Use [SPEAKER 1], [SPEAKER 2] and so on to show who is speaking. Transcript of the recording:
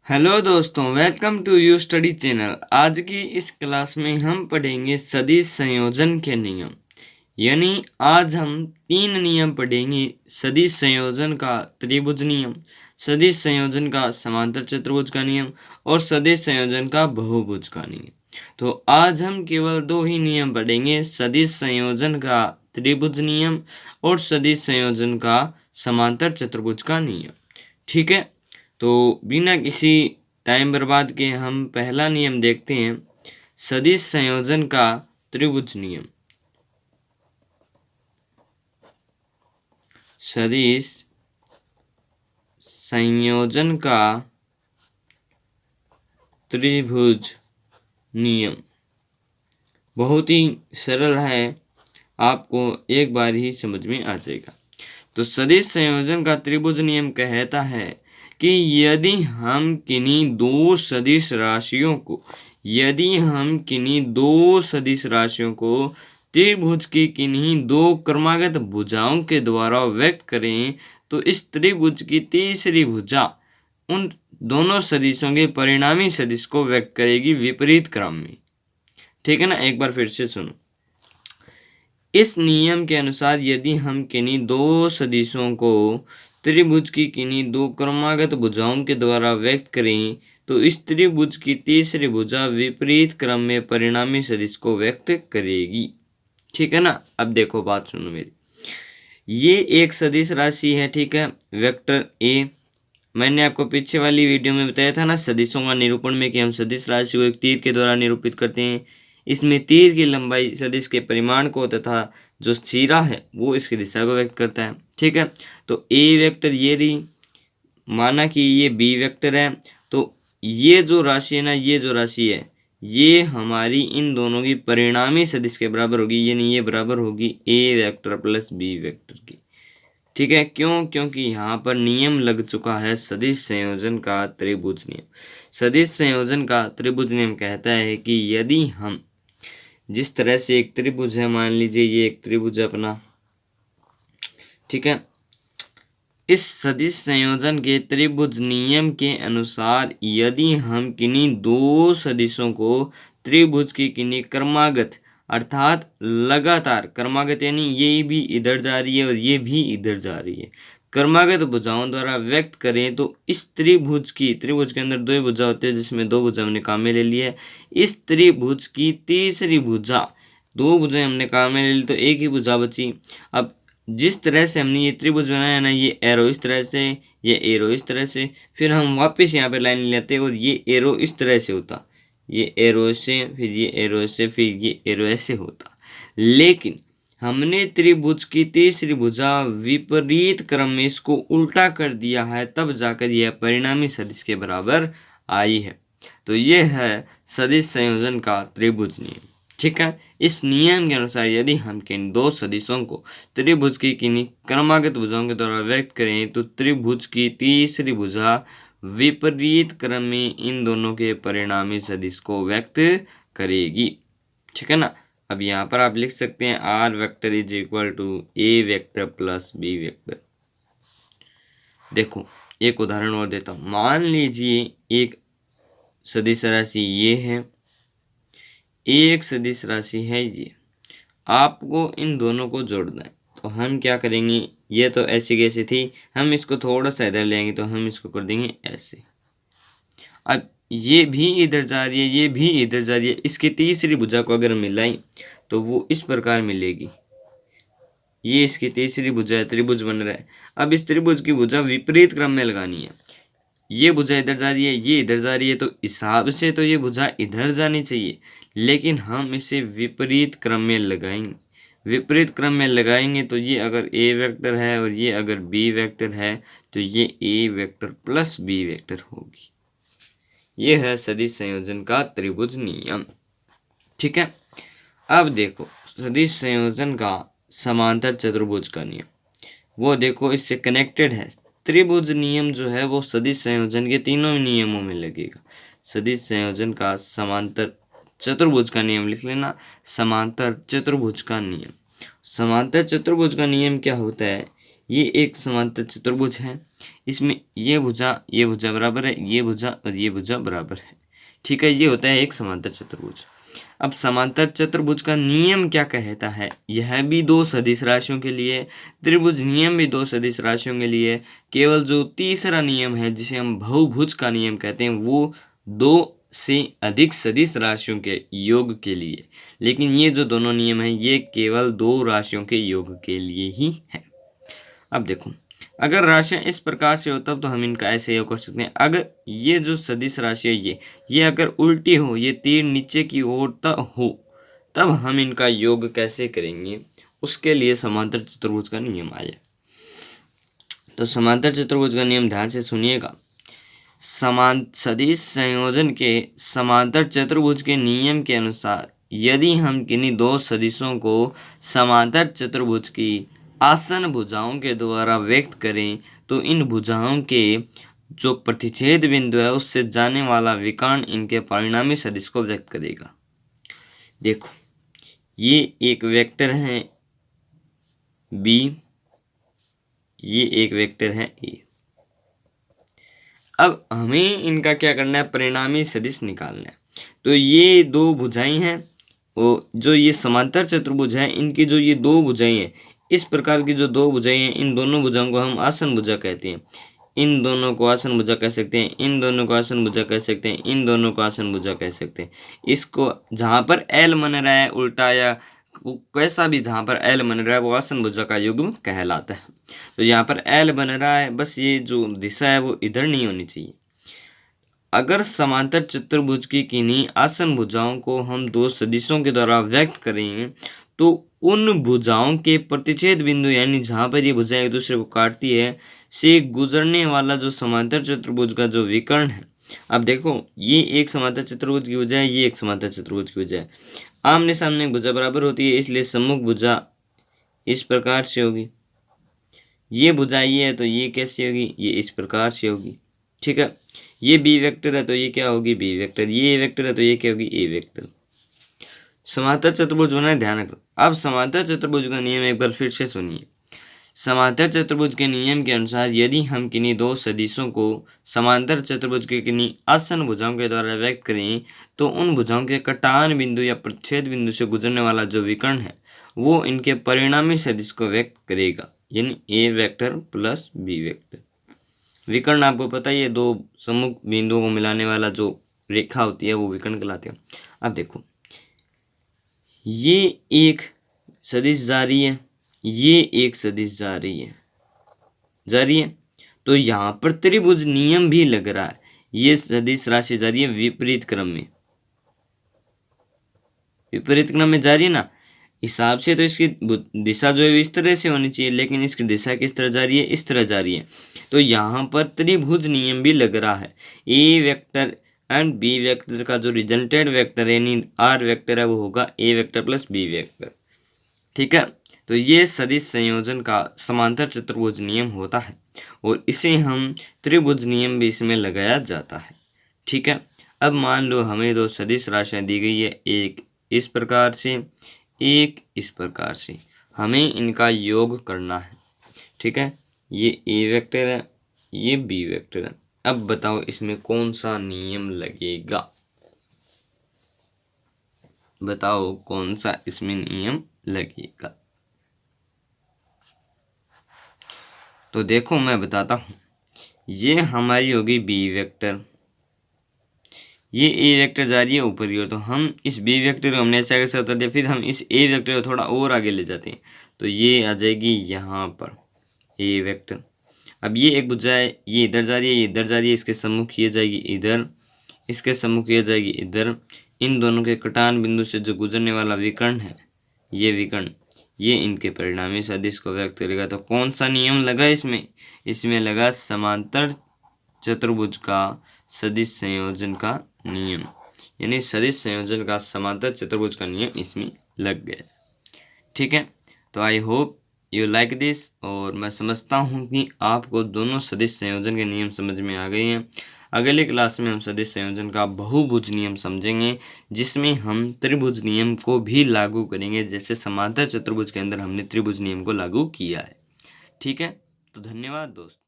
[SPEAKER 1] Hello दोस्तों, welcome to U study channel. आज की इस क्लास में हम पढ़ेंगे सदिश संयोजन के नियम। यानी आज हम 3 नियम पढ़ेंगे। सदिश संयोजन का त्रिभुज नियम, सदिश संयोजन का समांतर चतुर्भुज का नियम और सदिश संयोजन का बहुभुज का नियम। तो आज हम केवल 2 ही नियम पढ़ेंगे, सदिश संयोजन का त्रिभुज नियम और सदिश संयोजन का समांतर चतुर्भुज का नियम। ठीक है, तो बिना किसी टाइम बर्बाद के हम पहला नियम देखते हैं, सदिश संयोजन का त्रिभुज नियम। सदिश संयोजन का त्रिभुज नियम बहुत ही सरल है, आपको एक बार ही समझ में आ जाएगा। तो सदिश संयोजन का त्रिभुज नियम कहता है कि यदि हम किन्हीं दो सदिश राशियों को त्रिभुज की किन्हीं दो क्रमागत भुजाओं के द्वारा व्यक्त करें तो इस त्रिभुज की तीसरी भुजा उन दोनों सदिशों के परिणामी सदिश को व्यक्त करेगी विपरीत क्रम में। ठीक है ना, एक बार फिर से सुनो। इस नियम के अनुसार यदि हम किन्हीं दो सदिशों को त्रिभुज की किन्हीं दो क्रमागत भुजाओं के द्वारा व्यक्त करें तो इस त्रिभुज की तीसरी भुजा विपरीत क्रम में परिणामी सदिश को व्यक्त करेगी। ठीक है ना, अब देखो बात सुनो मेरी। ये एक सदिश राशि है, ठीक है, वेक्टर ए। मैंने आपको पीछे वाली वीडियो में बताया था ना सदिशों का निरूपण में कि हम सदिश राशि को एक तीर के द्वारा निरूपित करते हैं। इसमें तीर की लंबाई सदिश के परिमाण को तथा जो सिरा है वो इसकी दिशा को व्यक्त करता है। ठीक है, तो ए वेक्टर ये रही, माना कि ये बी वेक्टर है, तो ये जो राशि है ना, ये जो राशि है ये हमारी इन दोनों की परिणामी सदिश के बराबर होगी, यानी ये बराबर होगी A vector plus B vector की। ठीक है, क्यों? क्योंकि यहाँ पर नियम लग चुका है सदिश संयोजन का त्रिभुज नियम। सदिश संयोजन का त्रिभुज नियम कहता है कि यदि हम जिस तरह से एक त्रिभुज है, मान लीजिए ये एक त्रिभुज है अपना, ठीक है, इस सदिश संयोजन के त्रिभुज नियम के अनुसार यदि हम किन्हीं दो सदिशों को त्रिभुज की किन्हीं क्रमागत अर्थात लगातार, क्रमागत यानी ये भी इधर जा रही है और ये भी इधर जा रही है, क्रमागत भुजाओं द्वारा व्यक्त करें तो इस त्रिभुज के अंदर दो भुजा होते हैं जिसमें दो भुजा हमने काम में ले लिया है। इस त्रिभुज की तीसरी भुजा, दो भुजाएं हमने काम में ले ली तो एक ही भुजा बची। अब जिस तरह से हमने ये त्रिभुज बनाया ना, ये एरो इस तरह से, ये एरो इस तरह से, फिर हम वापस यहाँ पे लाइन लेते और ये एरो इस तरह से होता, ये एरो से, फिर ये एरो से, फिर ये एरो ऐसे होता। लेकिन हमने त्रिभुज की तीसरी भुजा विपरीत क्रम में इसको उल्टा कर दिया है, तब जाकर यह परिणामी सदिश के बराबर आई है। तो ये है सदिश संयोजन का त्रिभुज नियम। ठीक है, इस नियम के अनुसार यदि हम किन दो सदिशों को त्रिभुज की किन्हीं क्रमागत भुजाओं के द्वारा व्यक्त करें तो त्रिभुज की तीसरी भुजा विपरीत क्रम में इन दोनों के परिणामी सदिश को व्यक्त करेगी। ठीक है ना, अब यहाँ पर आप लिख सकते हैं R vector is equal to A vector plus B vector. देखो एक उदाहरण और देता हूँ। मान लीजिए एक सदिश राशि ये है, एक सदिश राशि है ये, आपको इन दोनों को जोड़ना है। तो हम क्या करेंगे, ये तो ऐसी कैसी थी, हम इसको थोड़ा सा इधर लेंगे तो हम इसको कर देंगे ऐसे। अब ये भी इधर जा रही है, ये भी इधर जा रही है, इसकी तीसरी भुजा को अगर मिलाई तो वो इस प्रकार मिलेगी। ये इसकी तीसरी भुजा है, त्रिभुज बन रहा है। अब इस त्रिभुज की भुजा विपरीत क्रम में लगानी है। ये भुजा इधर जा रही है, ये इधर जा रही है, तो हिसाब से तो ये भुजा इधर जानी चाहिए, लेकिन हम इसे विपरीत क्रम में लगाएंगे। विपरीत क्रम में लगाएंगे तो ये अगर ए वेक्टर है और ये अगर बी वेक्टर है तो ये A vector plus B vector होगी। ये है सदिश संयोजन का त्रिभुज नियम। ठीक है, अब देखो सदिश संयोजन का समांतर चतुर्भुज का नियम, वो देखो इससे कनेक्टेड है। त्रिभुज नियम जो है वो सदिश संयोजन के तीनों नियमों में लगेगा। सदिश संयोजन का समांतर चतुर्भुज का नियम लिख लेना, समांतर चतुर्भुज का नियम। समांतर चतुर्भुज का नियम क्या होता है, ये एक समांतर चतुर्भुज है, इसमें ये भुजा बराबर है, ये भुजा और ये भुजा बराबर है। ठीक है, ये होता है एक समांतर चतुर्भुज। अब समांतर चतुर्भुज का नियम क्या कहता है? यह भी दो सदिश राशियों के लिए, त्रिभुज नियम भी दो सदिश राशियों के लिए। केवल जो तीसरा नियम है जिसे हम बहुभुज का नियम कहते हैं, वो दो से अधिक सदिश राशियों के योग के लिए। लेकिन ये जो दोनों नियम हैं ये केवल दो राशियों के योग के लिए ही है। अब देखो, अगर राशियां इस प्रकार से हो तब तो हम इनका ऐसे योग कर सकते हैं। अगर ये जो सदिश राशि है ये अगर उल्टी हो, ये तीर नीचे की ओर हो, तब हम इनका योग कैसे करेंगे? उसके लिए समांतर चतुर्भुज का नियम आया। तो समांतर चतुर्भुज का नियम ध्यान से सुनिएगा। समान सदिश संयोजन के समांतर चतुर्भुज के नियम के अनुसार यदि हम किन्हीं दो सदिशों को समांतर चतुर्भुज की आसन भुजाओं के द्वारा व्यक्त करें तो इन भुजाओं के जो प्रतिच्छेद बिंदु है उससे जाने वाला विकर्ण इनके परिणामी सदिश को व्यक्त करेगा। देखो, ये एक वेक्टर है बी, ये एक वेक्टर है ए। अब हमें इनका क्या करना है? परिणामी सदिश निकालना है। तो ये दो भुजाएं हैं, वो जो ये समांतर चतुर्भुज है, इनकी जो ये दो भुजाएं हैं, इस प्रकार की जो दो भुजाएं हैं, इन दोनों भुजाओं को हम आसन भुजा कहते हैं। इन दोनों को आसन भुजा कह सकते हैं, इन दोनों को आसन भुजा कह सकते हैं, इन दोनों को आसन भुजा कह सकते हैं। इसको जहाँ पर एल बन रहा है उल्टा या कैसा भी जहाँ पर एल बन रहा है वो आसन भुजा का युग्म कहलाता है। तो यहाँ पर एल बन रहा है, बस ये जो दिशा है वो इधर नहीं होनी चाहिए। अगर समांतर चतुर्भुज की किन्हीं आसन भुजाओं को हम दो सदिशों के द्वारा व्यक्त करें तो उन भुजाओं के प्रतिच्छेद बिंदु यानी जहाँ पर ये भुजाएं एक दूसरे को काटती है से गुजरने वाला जो समांतर चतुर्भुज का जो विकर्ण है। अब देखो, ये एक समांतर चतुर्भुज की भुजा है, ये एक समांतर चतुर्भुज की भुजा है। आमने सामने भुजा बराबर होती है, इसलिए सम्मुख भुजा इस प्रकार से होगी। ये भुजा ये है तो ये कैसे होगी? ये इस प्रकार से होगी। ठीक है, ये बी वेक्टर है तो ये क्या होगी? B vector. ये ए वेक्टर है तो ये क्या होगी? A vector. समांतर चतुर्भुज बनाए, ध्यान रखो। अब समांतर चतुर्भुज का नियम एक बार फिर से सुनिए। समांतर चतुर्भुज के नियम के अनुसार यदि हम किन्हीं दो सदिशों को समांतर चतुर्भुज के किन्हीं आसन भुजाओं के द्वारा व्यक्त करें तो उन भुजाओं के कटान बिंदु या प्रतिच्छेद बिंदु से गुजरने वाला जो विकर्ण है वो इनके परिणामी सदिश को व्यक्त करेगा, यानी ए वेक्टर प्लस बी वेक्टर। विकर्ण आपको पता ही है, दो सम्मुख बिंदुओं को मिलाने वाला जो रेखा होती है वो विकर्ण कहलाती है। अब देखो, ये एक सदिश जा रही है, ये एक सदिश जा रही है, तो यहाँ पर त्रिभुज नियम भी लग रहा है। ये सदिश राशि जा रही है विपरीत क्रम में, विपरीत क्रम में जा रही है ना, हिसाब से तो इसकी दिशा जो है इस तरह से होनी चाहिए, लेकिन इसकी दिशा किस तरह जा रही है? इस तरह जा रही है। तो यहाँ पर त्रिभुज नियम भी लग रहा है। ए वेक्टर एंड बी वेक्टर का जो रिजल्टेंट वेक्टर यानी आर वेक्टर है वो होगा ए वेक्टर प्लस बी वेक्टर। ठीक है, तो ये सदिश संयोजन का समांतर चतुर्भुज नियम होता है और इसे हम त्रिभुज नियम भी इसमें लगाया जाता है। ठीक है, अब मान लो हमें दो सदिश राशियाँ दी गई है, एक इस प्रकार से, एक इस प्रकार से, हमें इनका योग करना है। ठीक है, ये ए वेक्टर है, ये बी वेक्टर है। अब बताओ इसमें कौन सा नियम लगेगा? बताओ कौन सा इसमें नियम लगेगा? तो देखो मैं बताता हूँ, ये हमारी होगी बी वेक्टर, ये ए वेक्टर जा रही है ऊपर की ओर, तो हम इस बी वेक्टर को हमने ऐसा कैसे उतार दिया, फिर हम इस ए वेक्टर को थोड़ा और आगे ले जाते हैं तो ये आ जाएगी यहाँ पर ए वेक्टर। अब ये एक भुजा है, ये इधर जा रही है, ये इधर जा रही है, इसके सम्मुख ये जाएगी इधर, इसके सम्मुख ये जाएगी इधर। इन दोनों के कटान बिंदु से जो गुजरने वाला विकर्ण है, ये विकर्ण, ये इनके परिणामी सदिश को व्यक्त करेगा। तो कौन सा नियम लगा इसमें? इसमें लगा समांतर चतुर्भुज का सदिश संयोजन का नियम, यानी सदिश संयोजन का समांतर चतुर्भुज का नियम इसमें लग गया। ठीक है, तो I hope you like this, और मैं समझता हूँ कि आपको दोनों सदिश संयोजन के नियम समझ में आ गए हैं। अगले क्लास में हम सदिश संयोजन का बहुभुज नियम समझेंगे, जिसमें हम त्रिभुज नियम को भी लागू करेंगे, जैसे समांतर चतुर्भुज के अंदर हमने त्रिभुज नियम को लागू किया है। ठीक है, तो धन्यवाद दोस्त।